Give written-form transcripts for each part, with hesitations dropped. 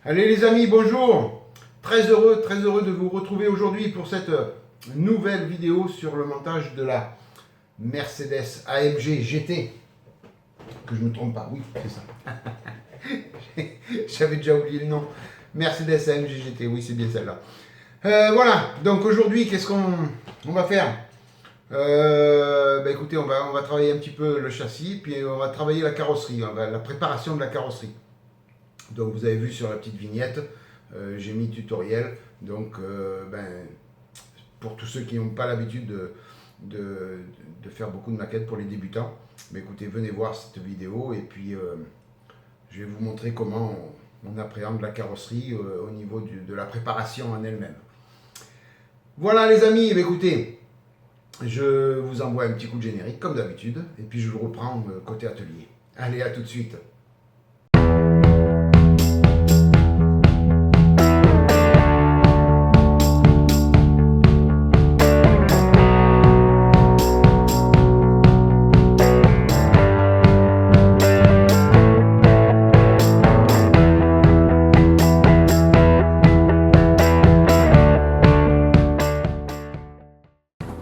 Allez les amis, bonjour. Très heureux de vous retrouver aujourd'hui pour cette nouvelle vidéo sur le montage de la Mercedes AMG GT. Que je ne me trompe pas, oui, c'est ça. J'avais déjà oublié le nom. Mercedes AMG GT, oui, c'est bien celle-là. Voilà, donc aujourd'hui, qu'est-ce qu'on va faire? Écoutez, on va travailler un petit peu le châssis, puis on va travailler la carrosserie, la préparation de la carrosserie. Donc vous avez vu sur la petite vignette, j'ai mis tutoriel. Donc pour tous ceux qui n'ont pas l'habitude de faire beaucoup de maquettes pour les débutants, mais écoutez, venez voir cette vidéo et puis je vais vous montrer comment on appréhende la carrosserie au niveau de la préparation en elle-même. Voilà les amis, écoutez, je vous envoie un petit coup de générique comme d'habitude et puis je vous reprends côté atelier. Allez, à tout de suite.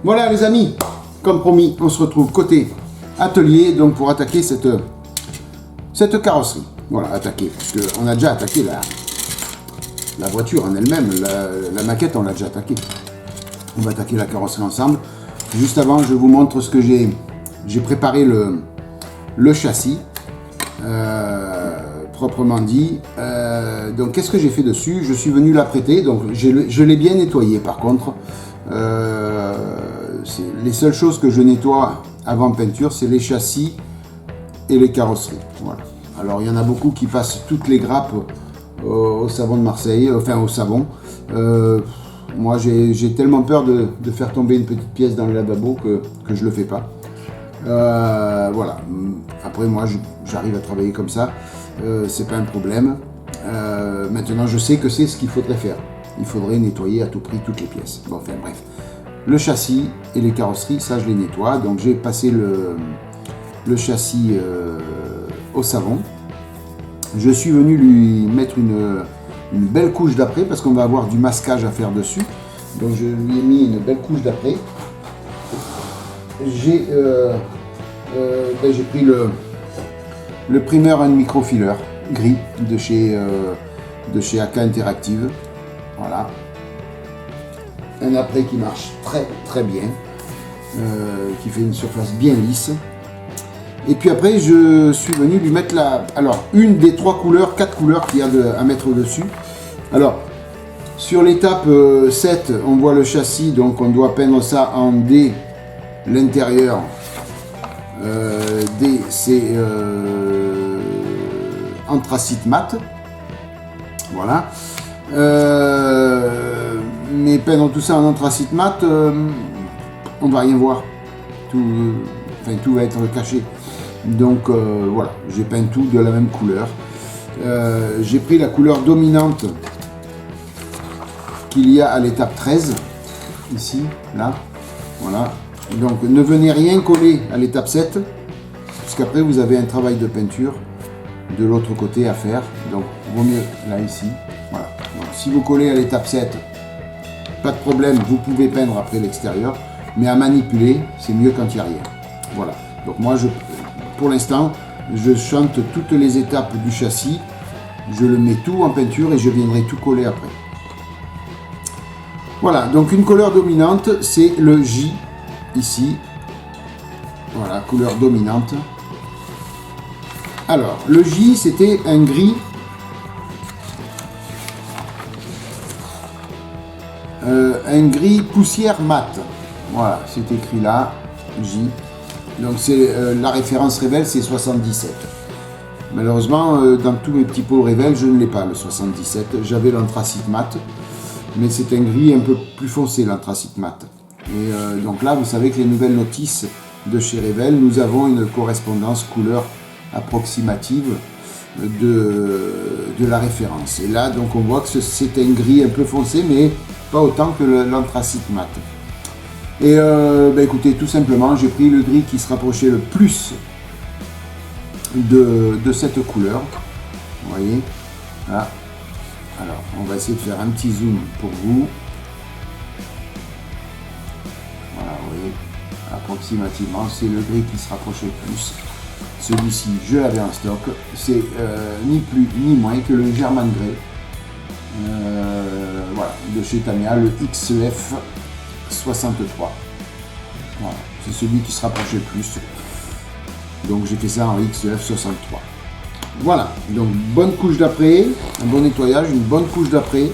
Voilà les amis, comme promis, on se retrouve côté atelier donc pour attaquer cette carrosserie. Voilà, attaquer, parce qu'on a déjà attaqué la voiture en elle-même, la maquette on l'a déjà attaquée. On va attaquer la carrosserie ensemble. Juste avant, je vous montre ce que j'ai préparé le châssis, proprement dit. Donc qu'est-ce que j'ai fait dessus? Je suis venu l'apprêter, donc je l'ai bien nettoyé par contre. Les seules choses que je nettoie avant peinture, c'est les châssis et les carrosseries. Voilà. Alors il y en a beaucoup qui passent toutes les grappes au savon de Marseille, enfin au savon. Moi j'ai tellement peur de faire tomber une petite pièce dans le lavabo que je le fais pas. Voilà. Après moi j'arrive à travailler comme ça, c'est pas un problème. Maintenant je sais que c'est ce qu'il faudrait faire. Il faudrait nettoyer à tout prix toutes les pièces. Bon, enfin bref. Le châssis et les carrosseries, ça je les nettoie. Donc j'ai passé le châssis au savon. Je suis venu lui mettre une belle couche d'après parce qu'on va avoir du masquage à faire dessus. Donc je lui ai mis une belle couche d'après. J'ai pris le primer and microfiler gris de chez AK Interactive. Voilà. Un après qui marche très bien, qui fait une surface bien lisse. Et puis après, je suis venu lui mettre une des 4 couleurs qu'il y a à mettre au-dessus. Alors, sur l'étape 7, on voit le châssis, donc on doit peindre ça en D. L'intérieur, D, c'est anthracite mat. Voilà. Mais peindre tout ça en anthracite mat, on va rien voir. Tout va être caché. Donc voilà, j'ai peint tout de la même couleur. J'ai pris la couleur dominante qu'il y a à l'étape 13, ici, là, voilà. Donc ne venez rien coller à l'étape 7, puisqu'après vous avez un travail de peinture de l'autre côté à faire. Donc vaut mieux là, ici, voilà. Donc, si vous collez à l'étape 7, pas de problème, vous pouvez peindre après l'extérieur, mais à manipuler, c'est mieux quand il n'y a rien. Voilà. Donc moi, pour l'instant, je chante toutes les étapes du châssis, je le mets tout en peinture et je viendrai tout coller après. Voilà, donc une couleur dominante, c'est le J, ici. Voilà, couleur dominante. Alors, le J, c'était un gris. Un gris poussière mat. Voilà, c'est écrit là, J. Donc c'est la référence Revell, c'est 77. Malheureusement, dans tous mes petits pots Revell, je ne l'ai pas, le 77. J'avais l'anthracite mat, mais c'est un gris un peu plus foncé, l'anthracite mat. Et donc là, vous savez que les nouvelles notices de chez Revell, nous avons une correspondance couleur approximative de la référence. Et là, donc on voit que c'est un gris un peu foncé, mais pas autant que l'anthracite mat. Et écoutez, tout simplement, j'ai pris le gris qui se rapprochait le plus de cette couleur. Vous voyez, là. Alors, on va essayer de faire un petit zoom pour vous. Voilà, vous voyez, approximativement, c'est le gris qui se rapproche le plus. Celui-ci, je l'avais en stock. C'est ni plus ni moins que le German Grey. Voilà, de chez Tamiya, le XF 63. Voilà, c'est celui qui se rapproche le plus. Donc j'ai fait ça en XF 63. Voilà, donc bonne couche d'après, un bon nettoyage, une bonne couche d'après.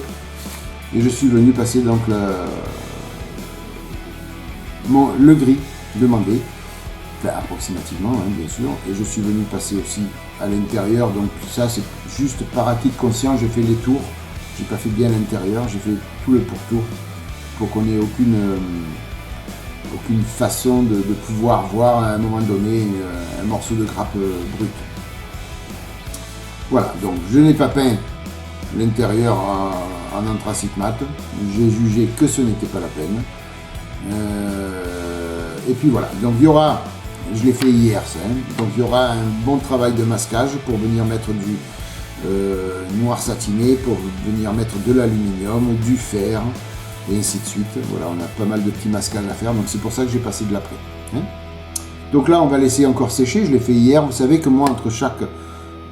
Et je suis venu passer donc le gris demandé, enfin approximativement hein, bien sûr. Et je suis venu passer aussi à l'intérieur, donc ça c'est juste par acquis de conscience, j'ai fait les tours. J'ai pas fait bien l'intérieur, j'ai fait tout le pourtour pour qu'on n'ait aucune façon de pouvoir voir à un moment donné un morceau de grappe brut. Voilà, donc je n'ai pas peint l'intérieur en anthracite mat, j'ai jugé que ce n'était pas la peine. Et puis voilà, donc il y aura, je l'ai fait hier ça, hein, donc il y aura un bon travail de masquage pour venir mettre du noir satiné, pour venir mettre de l'aluminium, du fer, et ainsi de suite. Voilà, on a pas mal de petits masquages à faire, donc c'est pour ça que j'ai passé de l'après. Hein. Donc là, on va laisser encore sécher, je l'ai fait hier. Vous savez que moi, entre chaque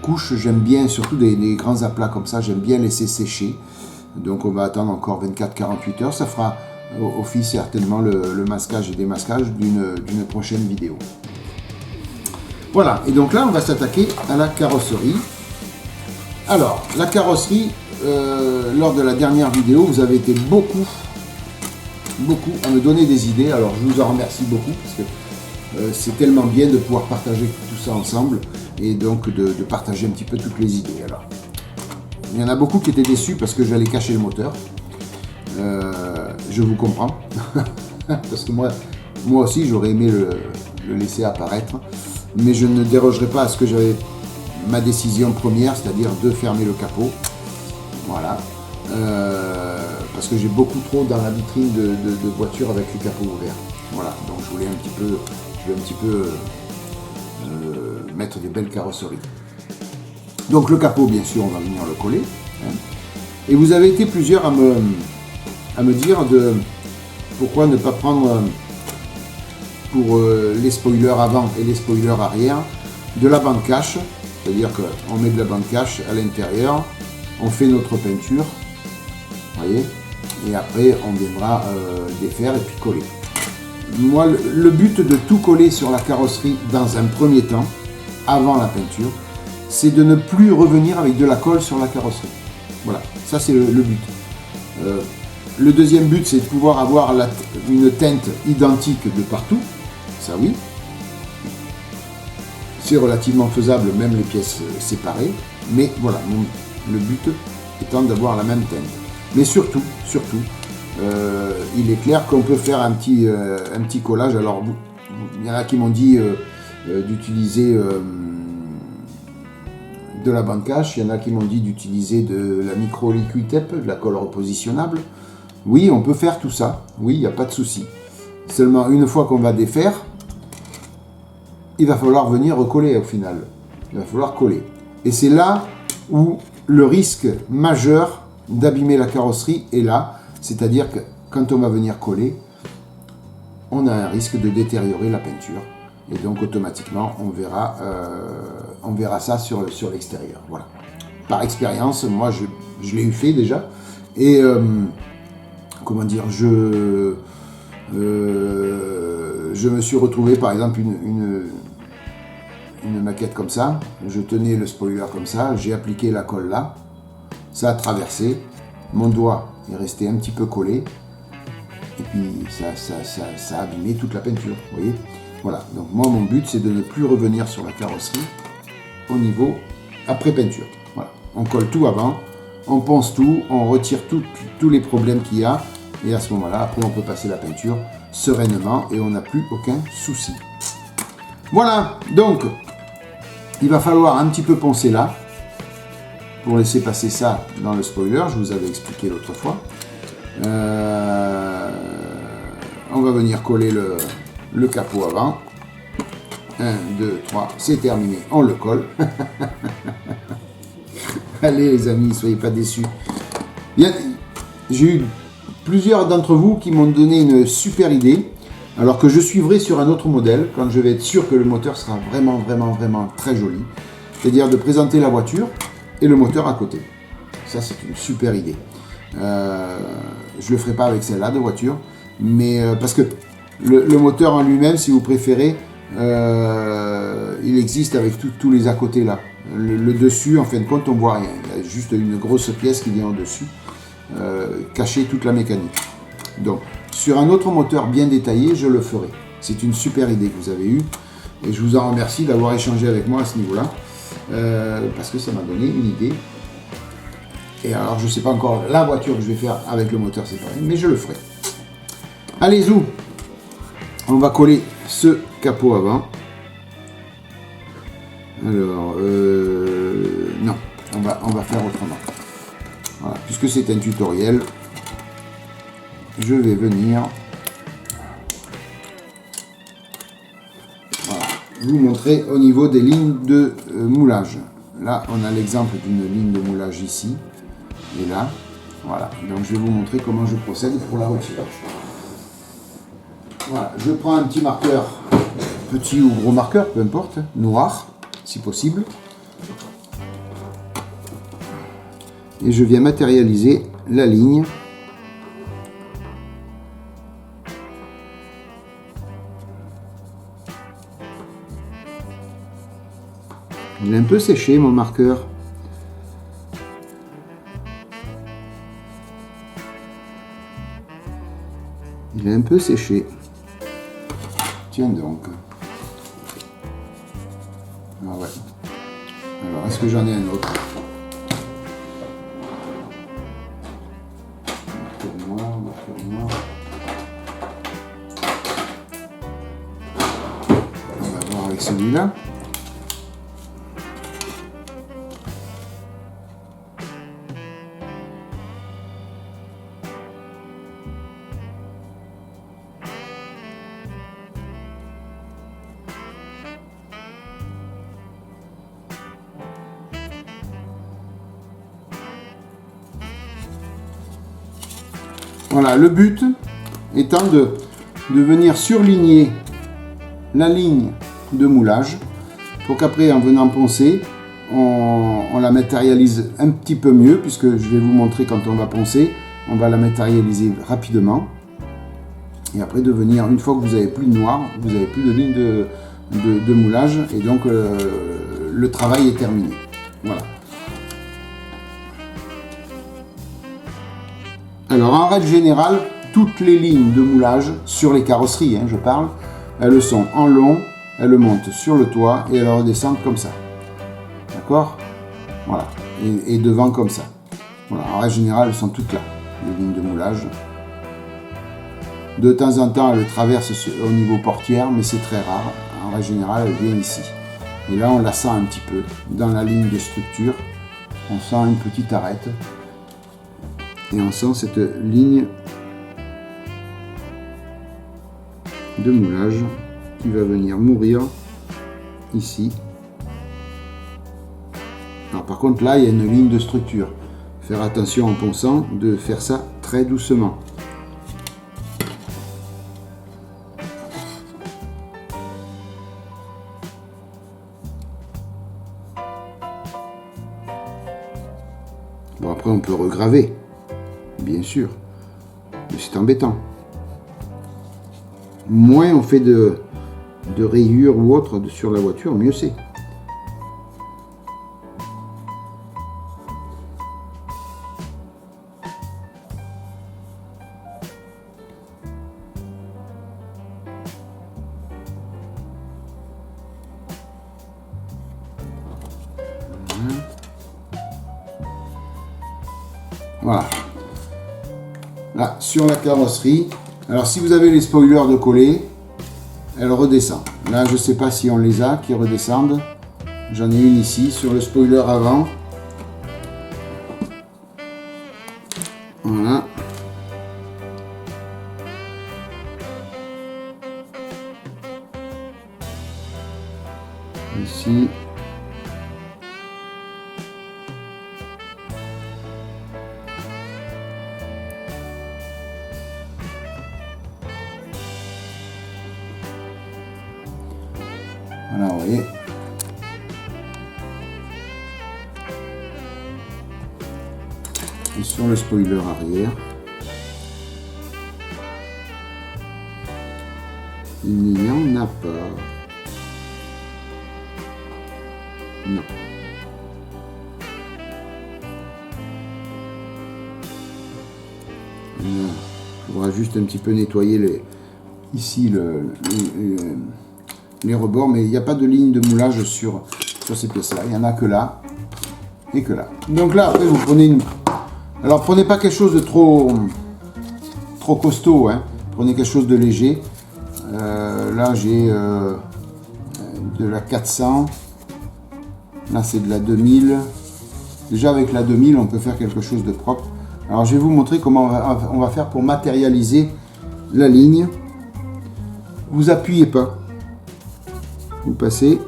couche, j'aime bien, surtout des grands aplats comme ça, j'aime bien laisser sécher. Donc on va attendre encore 24-48 heures, ça fera office certainement le masquage et démasquage d'une prochaine vidéo. Voilà, et donc là, on va s'attaquer à la carrosserie. Alors, la carrosserie, lors de la dernière vidéo, vous avez été beaucoup à me donner des idées. Alors, je vous en remercie beaucoup parce que c'est tellement bien de pouvoir partager tout ça ensemble et donc de partager un petit peu toutes les idées. Alors, il y en a beaucoup qui étaient déçus parce que j'allais cacher le moteur. Je vous comprends parce que moi aussi, j'aurais aimé le laisser apparaître, mais je ne dérogerai pas à ce que j'avais ma décision première, c'est-à-dire de fermer le capot. Voilà. Parce que j'ai beaucoup trop dans la vitrine de voitures avec le capot ouvert. Voilà. Donc je voulais un petit peu mettre des belles carrosseries. Donc le capot, bien sûr, on va venir le coller. Hein. Et vous avez été plusieurs à me dire pourquoi ne pas prendre pour les spoilers avant et les spoilers arrière de la bande cache. C'est-à-dire qu'on met de la bande cache à l'intérieur, on fait notre peinture, voyez, et après on viendra défaire et puis coller. Moi, le but de tout coller sur la carrosserie dans un premier temps, avant la peinture, c'est de ne plus revenir avec de la colle sur la carrosserie. Voilà, ça c'est le but. Le deuxième but, c'est de pouvoir avoir une teinte identique de partout, ça oui. C'est relativement faisable, même les pièces séparées, mais voilà, le but étant d'avoir la même teinte. Mais surtout, il est clair qu'on peut faire un petit collage. Alors, il y en a qui m'ont dit d'utiliser de la bande cache, il y en a qui m'ont dit d'utiliser de la micro liquid tape, de la colle repositionnable. Oui, on peut faire tout ça, oui, il n'y a pas de souci. Seulement, une fois qu'on va défaire, il va falloir venir recoller au final. Il va falloir coller. Et c'est là où le risque majeur d'abîmer la carrosserie est là. C'est-à-dire que quand on va venir coller, on a un risque de détériorer la peinture. Et donc automatiquement, on verra ça sur l'extérieur. Voilà. Par expérience, moi je l'ai eu fait déjà. Et comment dire, je me suis retrouvé par exemple une maquette comme ça, je tenais le spoiler comme ça, j'ai appliqué la colle là, ça a traversé, mon doigt est resté un petit peu collé, et puis ça a abîmé toute la peinture, vous voyez. Voilà, donc moi mon but c'est de ne plus revenir sur la carrosserie au niveau après peinture. Voilà, on colle tout avant, on ponce tout, on retire tous les problèmes qu'il y a, et à ce moment-là, après on peut passer la peinture sereinement et on n'a plus aucun souci. Voilà, donc il va falloir un petit peu poncer là pour laisser passer ça dans le spoiler, je vous avais expliqué l'autre fois. On va venir coller le capot avant. 1, 2, 3, c'est terminé, on le colle. Allez les amis, soyez pas déçus. J'ai eu plusieurs d'entre vous qui m'ont donné une super idée, alors que je suivrai sur un autre modèle, quand je vais être sûr que le moteur sera vraiment très joli. C'est-à-dire de présenter la voiture et le moteur à côté. Ça, c'est une super idée. Je ne le ferai pas avec celle-là de voiture, mais parce que le moteur en lui-même, si vous préférez, il existe avec tous les à côté là. Le dessus, en fin de compte, on voit rien. Il y a juste une grosse pièce qui vient au-dessus, cacher toute la mécanique. Donc, sur un autre moteur bien détaillé, je le ferai. C'est une super idée que vous avez eue, et je vous en remercie d'avoir échangé avec moi à ce niveau-là, parce que ça m'a donné une idée. Et alors, je ne sais pas encore la voiture que je vais faire avec le moteur séparé, mais je le ferai. Allez, zou, on va coller ce capot avant. Alors, non, on va faire autrement. Voilà, puisque c'est un tutoriel, je vais venir vous montrer au niveau des lignes de moulage. Là, on a l'exemple d'une ligne de moulage ici et là. Voilà, donc je vais vous montrer comment je procède pour la voiture. Voilà, je prends un petit marqueur, petit ou gros marqueur, peu importe, noir, si possible. Et je viens matérialiser la ligne. Il est un peu séché mon marqueur. Il est un peu séché. Tiens donc. Ah ouais. Alors, est-ce que j'en ai un autre? Marqueur noir. On va voir avec celui-là. Voilà, le but étant de venir surligner la ligne de moulage pour qu'après, en venant poncer, on la matérialise un petit peu mieux, puisque je vais vous montrer quand on va poncer, on va la matérialiser rapidement. Et après, de venir, une fois que vous n'avez plus de noir, vous n'avez plus de ligne de moulage, et donc le travail est terminé. Voilà. Alors, en règle générale, toutes les lignes de moulage sur les carrosseries, je parle, elles sont en long, elles montent sur le toit et elles redescendent comme ça. D'accord? Voilà. Et devant comme ça. Voilà. En règle générale, elles sont toutes là, les lignes de moulage. De temps en temps, elles traversent au niveau portière, mais c'est très rare. En règle générale, elles viennent ici. Et là, on la sent un petit peu. Dans la ligne de structure, on sent une petite arête. Et on sent cette ligne de moulage qui va venir mourir ici. Alors par contre là, il y a une ligne de structure. Faire attention en ponçant de faire ça très doucement. Bon, après on peut regraver. Bien sûr, mais c'est embêtant. Moins on fait de rayures ou autre sur la voiture, mieux c'est. Voilà. Là, sur la carrosserie, alors si vous avez les spoilers de coller, elle redescend. Là, je ne sais pas si on les a qui redescendent. J'en ai une ici sur le spoiler avant. Voilà. Ici. Voilà, vous voyez. Et sur le spoiler arrière, il n'y en a pas. Non. Il faudra juste un petit peu nettoyer ici les rebords, mais il n'y a pas de ligne de moulage sur ces pièces-là. Il n'y en a que là et que là. Donc là, après, vous prenez une... Alors, prenez pas quelque chose de trop costaud, hein. Prenez quelque chose de léger. Là, j'ai de la 400. Là, c'est de la 2000. Déjà, avec la 2000, on peut faire quelque chose de propre. Alors, je vais vous montrer comment on va faire pour matérialiser la ligne. Vous appuyez pas. Vous passez.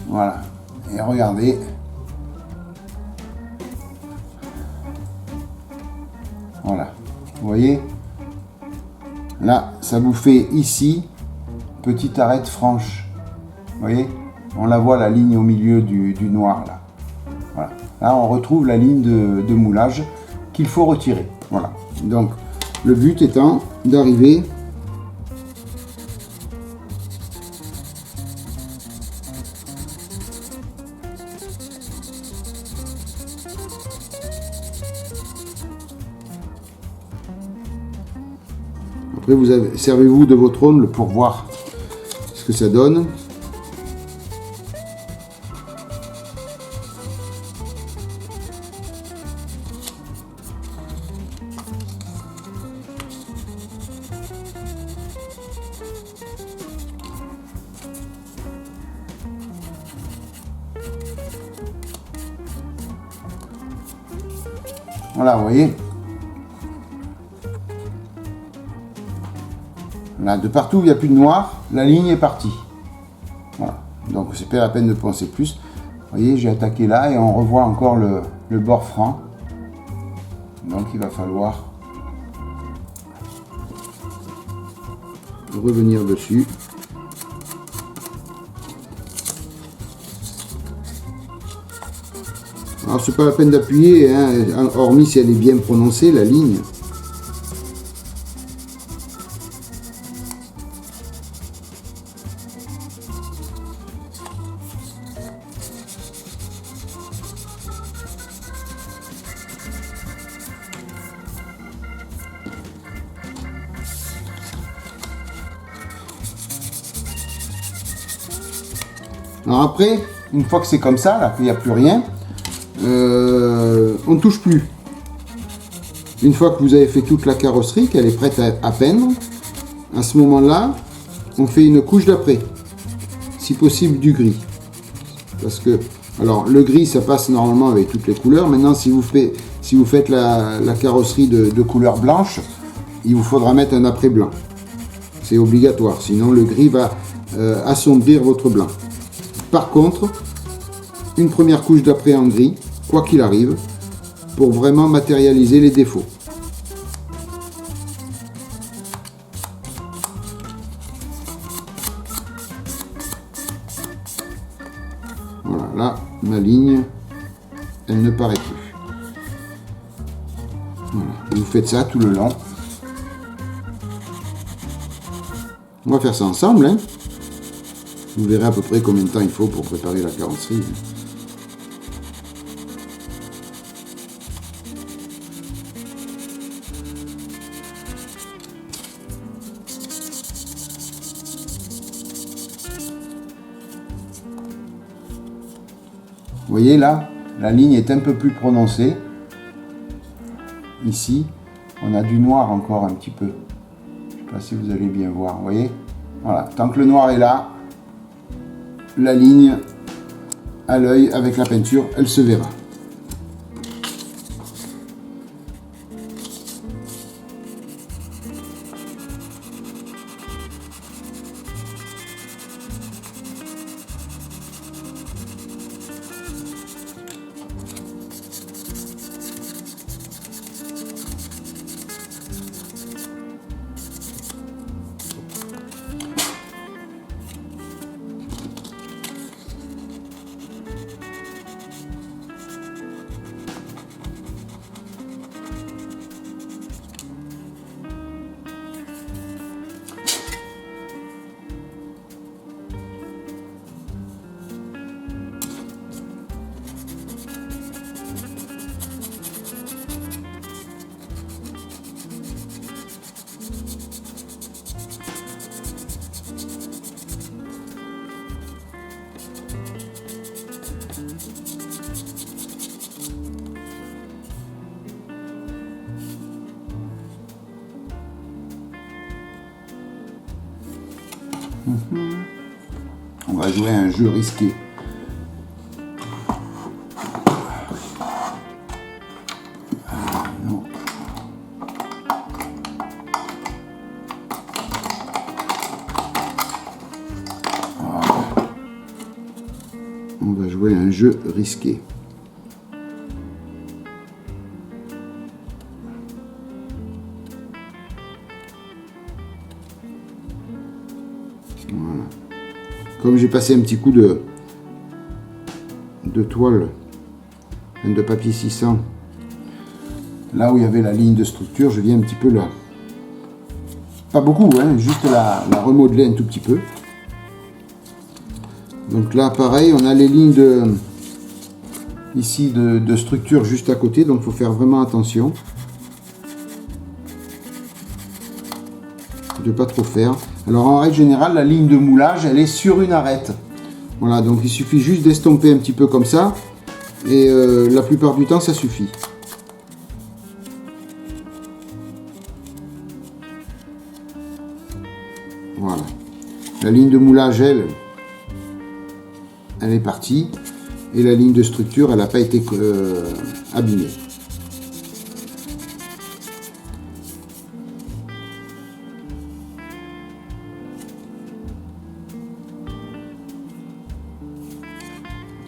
Voilà. Et regardez. Voilà. Vous voyez? Là, ça vous fait ici, petite arête franche. Vous voyez? On la voit, la ligne au milieu du noir, là. Voilà. Là, on retrouve la ligne de moulage qu'il faut retirer. Voilà. Donc, le but étant d'arriver après, servez-vous de votre ongle pour voir ce que ça donne. Voilà, vous voyez. Là, de partout où il n'y a plus de noir, la ligne est partie. Voilà. Donc, c'est pas la peine de penser plus. Vous voyez, j'ai attaqué là et on revoit encore le bord franc. Donc, il va falloir revenir dessus. Alors, c'est pas la peine d'appuyer, hein, hormis si elle est bien prononcée, la ligne. Alors après, une fois que c'est comme ça, là, qu'il n'y a plus rien, on ne touche plus. Une fois que vous avez fait toute la carrosserie, qu'elle est prête à peindre, à ce moment-là, on fait une couche d'après. Si possible du gris. Parce que, alors le gris, ça passe normalement avec toutes les couleurs. Maintenant, si vous faites la carrosserie de couleur blanche, il vous faudra mettre un après blanc. C'est obligatoire, sinon le gris va assombrir votre blanc. Par contre, une première couche d'après en gris, quoi qu'il arrive, pour vraiment matérialiser les défauts. Voilà, là, ma ligne, elle ne paraît plus. Voilà. Vous faites ça tout le long. On va faire ça ensemble, hein. Vous verrez à peu près combien de temps il faut pour préparer la carrosserie. Vous voyez là, la ligne est un peu plus prononcée. Ici, on a du noir encore un petit peu. Je ne sais pas si vous allez bien voir, vous voyez. Voilà, tant que le noir est là, la ligne à l'œil avec la peinture, elle se verra. On va jouer à un jeu risqué. Non. On va jouer à un jeu risqué. Voilà. Comme j'ai passé un petit coup de toile, de papier 600, là où il y avait la ligne de structure, je viens un petit peu là. Pas beaucoup, hein, juste la remodeler un tout petit peu. Donc là, pareil, on a les lignes ici de structure juste à côté, donc il faut faire vraiment attention de ne pas trop faire. Alors en règle générale, la ligne de moulage, elle est sur une arête. Voilà, donc il suffit juste d'estomper un petit peu comme ça, et la plupart du temps, ça suffit. Voilà. La ligne de moulage, elle est partie. Et la ligne de structure, elle n'a pas été abîmée.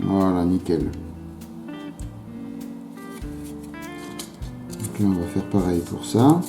Voilà, nickel. Donc là, on va faire pareil pour ça.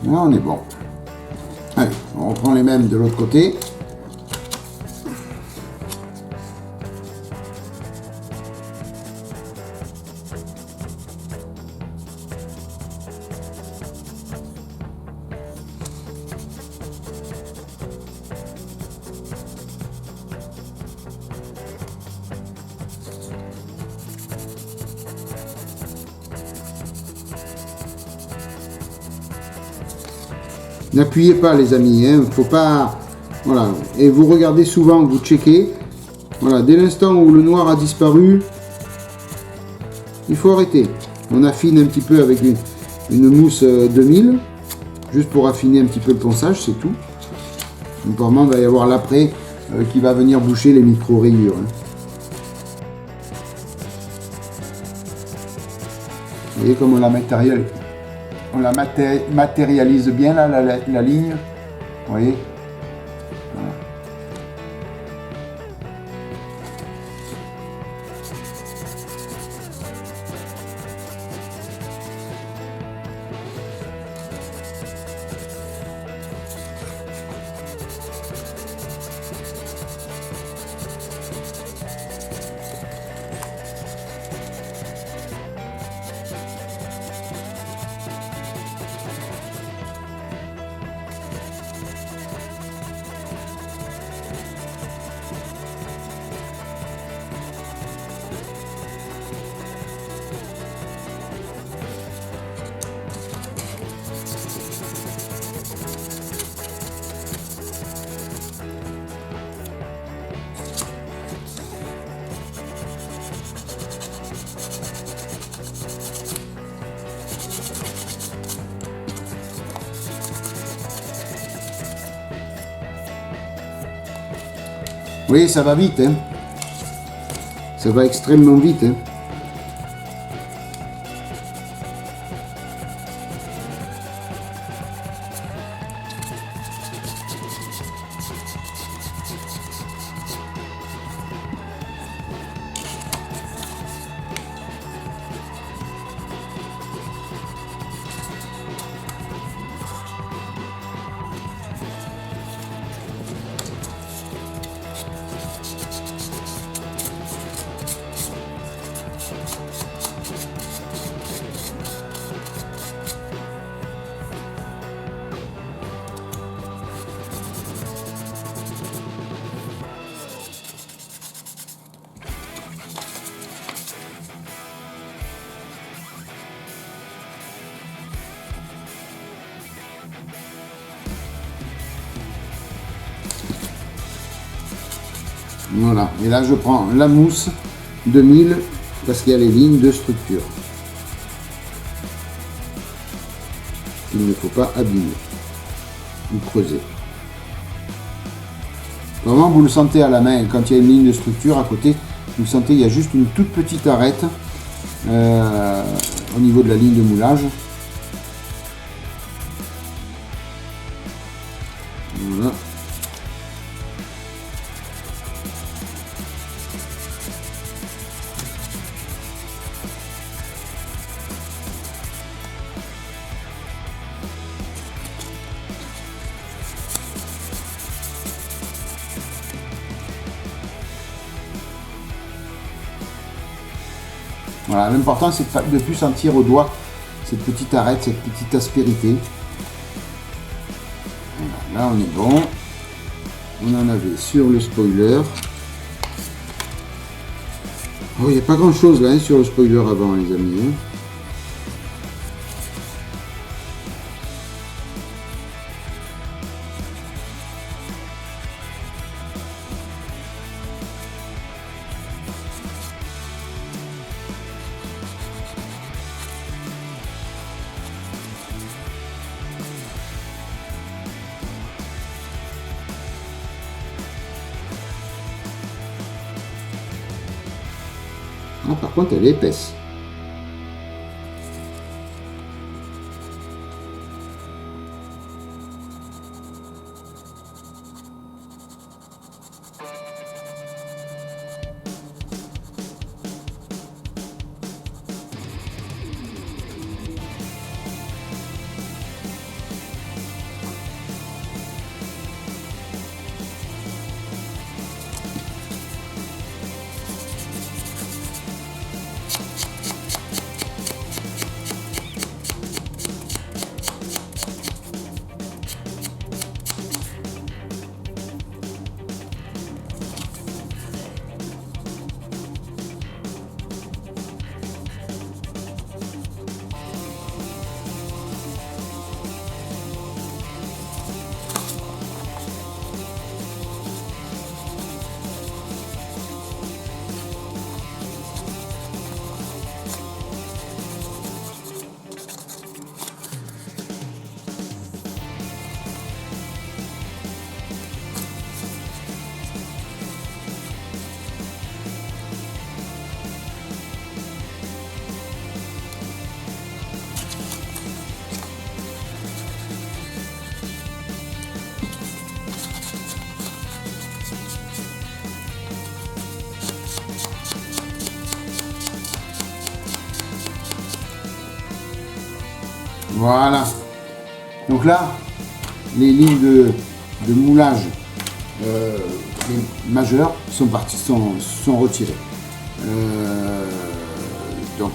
Là, on est bon. Allez, on reprend les mêmes de l'autre côté. N'appuyez pas les amis, hein, faut pas. Voilà. Et vous regardez souvent, vous checkez. Voilà, dès l'instant où le noir a disparu, il faut arrêter. On affine un petit peu avec une mousse 2000, juste pour affiner un petit peu le ponçage, c'est tout. Apparemment, il va y avoir l'après qui va venir boucher les micro-rayures. Hein. Vous voyez comme on la matérialise bien là, la ligne. Vous voyez, voilà. Oui, ça va vite, hein. Ça va extrêmement vite, hein. Voilà, et là je prends la mousse 2000 parce qu'il y a les lignes de structure qu'il ne faut pas abîmer ou creuser. Vraiment, vous le sentez à la main, quand il y a une ligne de structure à côté, vous sentez il y a juste une toute petite arête au niveau de la ligne de moulage. Voilà. Voilà, l'important c'est de ne plus sentir au doigt cette petite arête, cette petite aspérité. Voilà, là on est bon. On en avait sur le spoiler. Oh, il n'y a pas grand chose là hein, sur le spoiler avant les amis. Hein. Ah, par contre, elle est épaisse. Voilà. Donc là, les lignes de moulage majeures sont retirées. Donc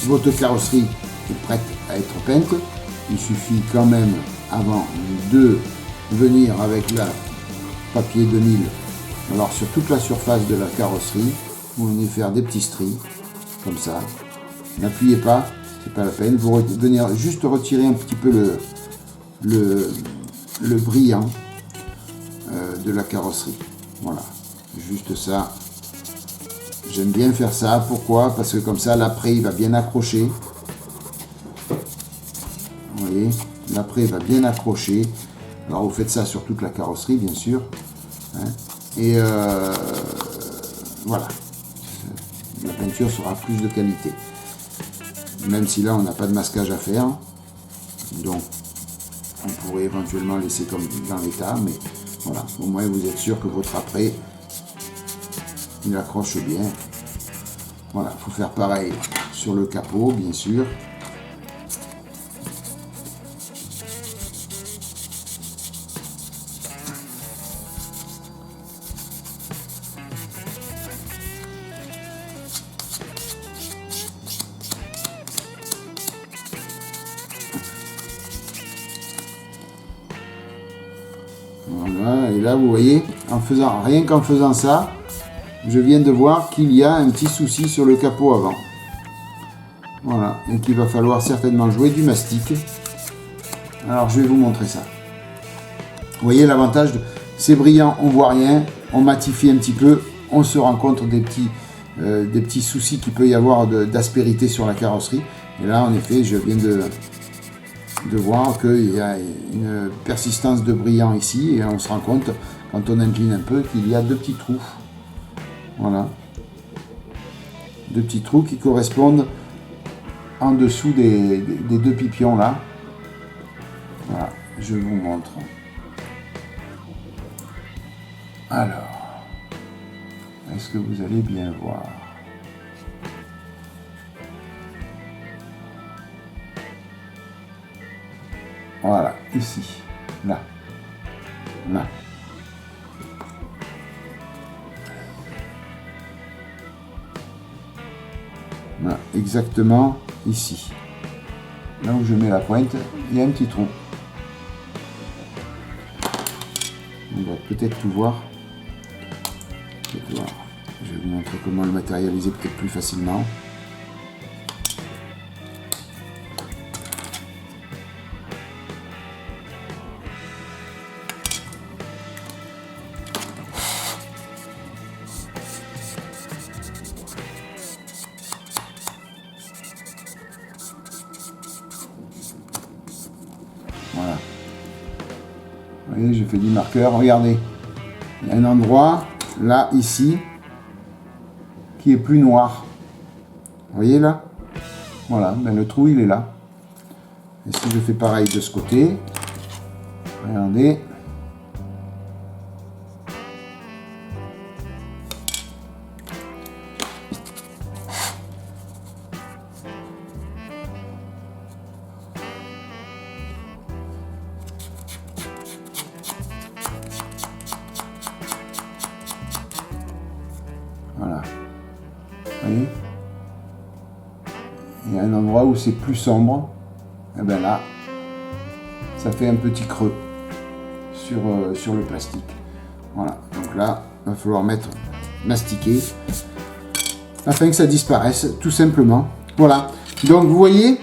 votre carrosserie est prête à être peinte. Il suffit quand même, avant de venir avec la papier 2000, alors sur toute la surface de la carrosserie, vous venez faire des petits stries, comme ça. N'appuyez pas, c'est pas la peine. Vous venez juste retirer un petit peu le brillant de la carrosserie. Voilà, juste ça. J'aime bien faire ça. Pourquoi? Parce que comme ça, l'après, il va bien accrocher. Vous voyez, l'après va bien accrocher. Alors, vous faites ça sur toute la carrosserie, bien sûr. Hein. Et voilà. La peinture sera plus de qualité. Même si là, on n'a pas de masquage à faire. Donc, on pourrait éventuellement laisser comme dans l'état. Mais voilà, au moins, vous êtes sûr que votre après, il accroche bien. Voilà, il faut faire pareil sur le capot, bien sûr. Voilà, et là vous voyez, rien qu'en faisant ça, je viens de voir qu'il y a un petit souci sur le capot avant. Voilà, et qu'il va falloir certainement jouer du mastic. Alors je vais vous montrer ça. Vous voyez l'avantage, c'est brillant, on voit rien, on matifie un petit peu, on se rend compte des petits soucis qu'il peut y avoir d'aspérité sur la carrosserie. Et là en effet, je viens de voir qu'il y a une persistance de brillant ici, et on se rend compte, quand on incline un peu, qu'il y a deux petits trous. Voilà. Deux petits trous qui correspondent en dessous des deux pipions là. Voilà, je vous montre. Alors, est-ce que vous allez bien voir? Voilà, ici, là, là. Voilà, exactement ici. Là où je mets la pointe, il y a un petit trou. On va peut-être tout voir. Je vais vous montrer comment le matérialiser peut-être plus facilement. Voilà. Vous voyez, j'ai fait du marqueur. Regardez. Il y a un endroit, là, ici, qui est plus noir. Vous voyez là? Voilà, ben, le trou, il est là. Et si je fais pareil de ce côté, regardez. Voilà. Vous voyez? Il y a un endroit où c'est plus sombre. Et bien là, ça fait un petit creux sur le plastique. Voilà. Donc là, il va falloir mastiquer afin que ça disparaisse, tout simplement. Voilà. Donc vous voyez,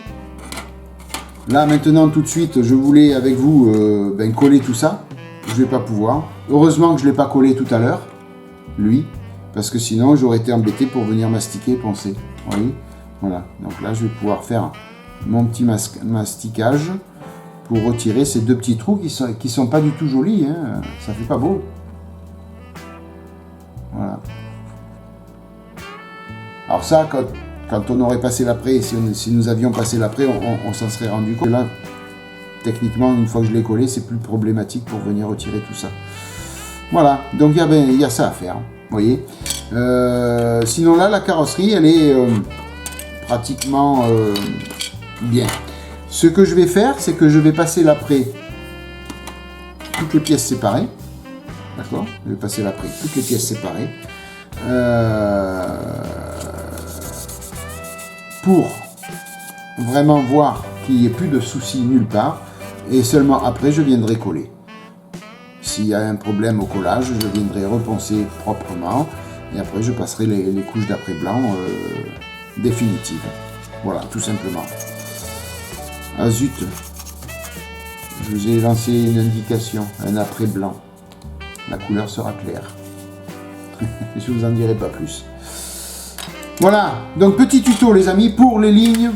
là maintenant tout de suite, je voulais avec vous coller tout ça. Je ne vais pas pouvoir. Heureusement que je ne l'ai pas collé tout à l'heure, lui. Parce que sinon, j'aurais été embêté pour venir mastiquer et poncer. Vous voyez? Voilà. Donc là, je vais pouvoir faire mon petit masticage pour retirer ces deux petits trous qui sont pas du tout jolis. Hein. Ça fait pas beau. Voilà. Alors ça, quand on aurait passé l'après, si nous avions passé l'après, on s'en serait rendu compte. Là, techniquement, une fois que je l'ai collé, c'est plus problématique pour venir retirer tout ça. Voilà. Donc il y a ça à faire. Vous voyez, sinon là la carrosserie elle est pratiquement bien. Ce que je vais faire, c'est que je vais passer l'après toutes les pièces séparées. D'accord? Je vais passer l'après toutes les pièces séparées pour vraiment voir qu'il n'y ait plus de soucis nulle part, et seulement après je viendrai coller. S'il y a un problème au collage, je viendrai reponcer proprement et après je passerai les couches d'après blanc définitives. Voilà, tout simplement. Ah zut, je vous ai lancé une indication, un après blanc. La couleur sera claire. Je ne vous en dirai pas plus. Voilà, donc petit tuto les amis pour les lignes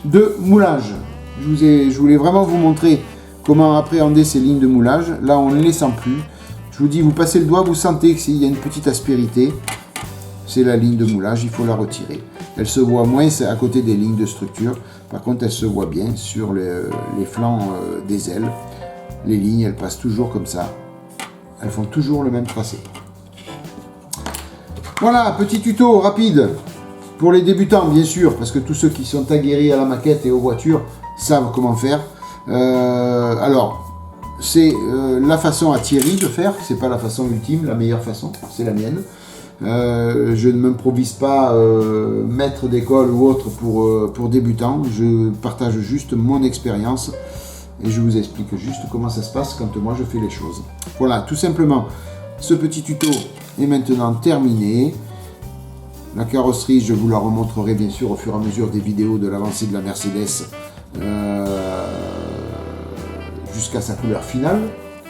de moulage. Je voulais vraiment vous montrer comment appréhender ces lignes de moulage. Là, on ne les sent plus. Je vous dis, vous passez le doigt, vous sentez qu'il y a une petite aspérité. C'est la ligne de moulage, il faut la retirer. Elle se voit moins à côté des lignes de structure. Par contre, elle se voit bien sur les flancs des ailes. Les lignes, elles passent toujours comme ça. Elles font toujours le même tracé. Voilà, petit tuto rapide. Pour les débutants, bien sûr, parce que tous ceux qui sont aguerris à la maquette et aux voitures savent comment faire. Alors, c'est la façon à Thierry de faire, c'est pas la façon ultime, la meilleure façon, c'est la mienne. Je ne m'improvise pas maître d'école ou autre pour débutants, je partage juste mon expérience et je vous explique juste comment ça se passe quand moi je fais les choses. Voilà, tout simplement, ce petit tuto est maintenant terminé. La carrosserie, je vous la remontrerai bien sûr au fur et à mesure des vidéos de l'avancée de la Mercedes jusqu'à sa couleur finale,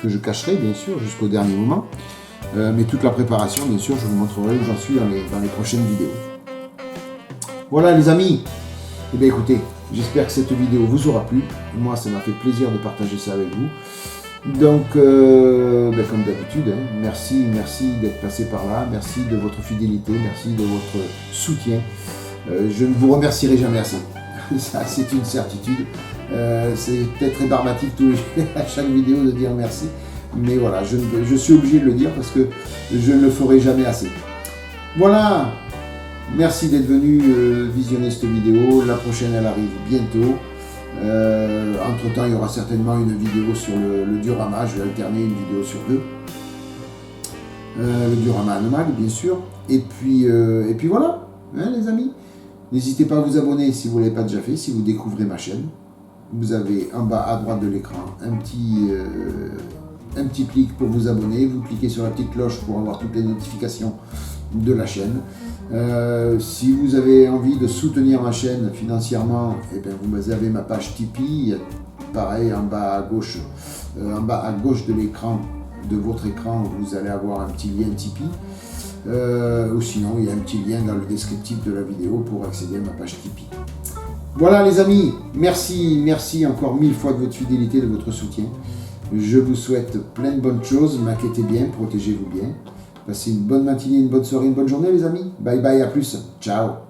que je cacherai bien sûr jusqu'au dernier moment. Mais toute la préparation, bien sûr, je vous montrerai où j'en suis dans les prochaines vidéos. Voilà les amis, eh bien écoutez, j'espère que cette vidéo vous aura plu. Moi, ça m'a fait plaisir de partager ça avec vous. Donc, comme d'habitude, hein, merci d'être passé par là, merci de votre fidélité, merci de votre soutien. Je ne vous remercierai jamais assez, ça c'est une certitude. C'est peut-être rébarbatif à chaque vidéo de dire merci, mais voilà, je suis obligé de le dire parce que je ne le ferai jamais assez. Voilà, merci d'être venu visionner cette vidéo, la prochaine elle arrive bientôt. Entre temps il y aura certainement une vidéo sur le diorama, je vais alterner une vidéo sur deux, le diorama animal bien sûr, et puis voilà, hein, les amis, n'hésitez pas à vous abonner si vous ne l'avez pas déjà fait, si vous découvrez ma chaîne. Vous avez en bas à droite de l'écran un petit clic pour vous abonner, vous cliquez sur la petite cloche pour avoir toutes les notifications de la chaîne. Si vous avez envie de soutenir ma chaîne financièrement, eh bien vous avez ma page Tipeee, pareil en bas à gauche de l'écran, de votre écran, vous allez avoir un petit lien Tipeee. Ou sinon il y a un petit lien dans le descriptif de la vidéo pour accéder à ma page Tipeee. Voilà les amis, merci encore 1000 fois de votre fidélité, de votre soutien. Je vous souhaite plein de bonnes choses, m'inquiétez bien, protégez-vous bien. Passez une bonne matinée, une bonne soirée, une bonne journée les amis. Bye bye, à plus, ciao.